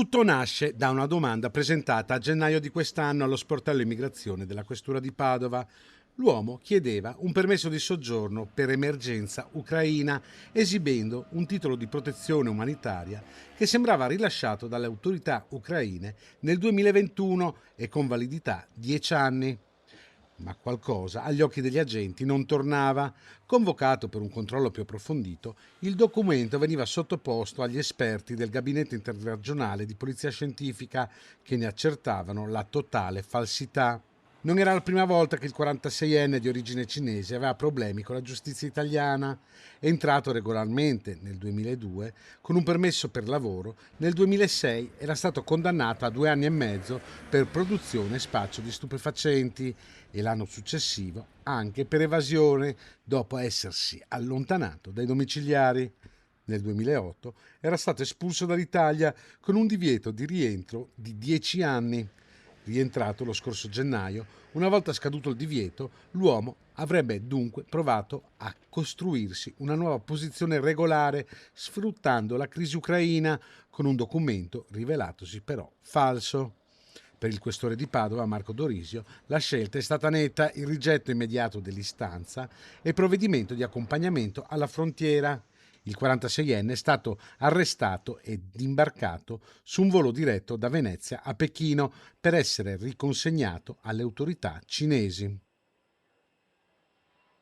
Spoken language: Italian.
Tutto nasce da una domanda presentata a gennaio di quest'anno allo sportello immigrazione della questura di Padova. L'uomo chiedeva un permesso di soggiorno per emergenza ucraina, esibendo un titolo di protezione umanitaria che sembrava rilasciato dalle autorità ucraine nel 2021 e con validità 10 anni. Ma qualcosa agli occhi degli agenti non tornava. Convocato per un controllo più approfondito, il documento veniva sottoposto agli esperti del gabinetto interregionale di polizia scientifica che ne accertavano la totale falsità. Non era la prima volta che il 46enne di origine cinese aveva problemi con la giustizia italiana. È entrato regolarmente nel 2002 con un permesso per lavoro, nel 2006 era stato condannato a 2 anni e mezzo per produzione e spaccio di stupefacenti e l'anno successivo anche per evasione dopo essersi allontanato dai domiciliari. Nel 2008 era stato espulso dall'Italia con un divieto di rientro di 10 anni. Rientrato lo scorso gennaio, una volta scaduto il divieto, l'uomo avrebbe dunque provato a costruirsi una nuova posizione regolare sfruttando la crisi ucraina con un documento rivelatosi però falso. Per il questore di Padova, Marco Dorisio, la scelta è stata netta: il rigetto immediato dell'istanza e provvedimento di accompagnamento alla frontiera. Il 46enne è stato arrestato ed imbarcato su un volo diretto da Venezia a Pechino per essere riconsegnato alle autorità cinesi.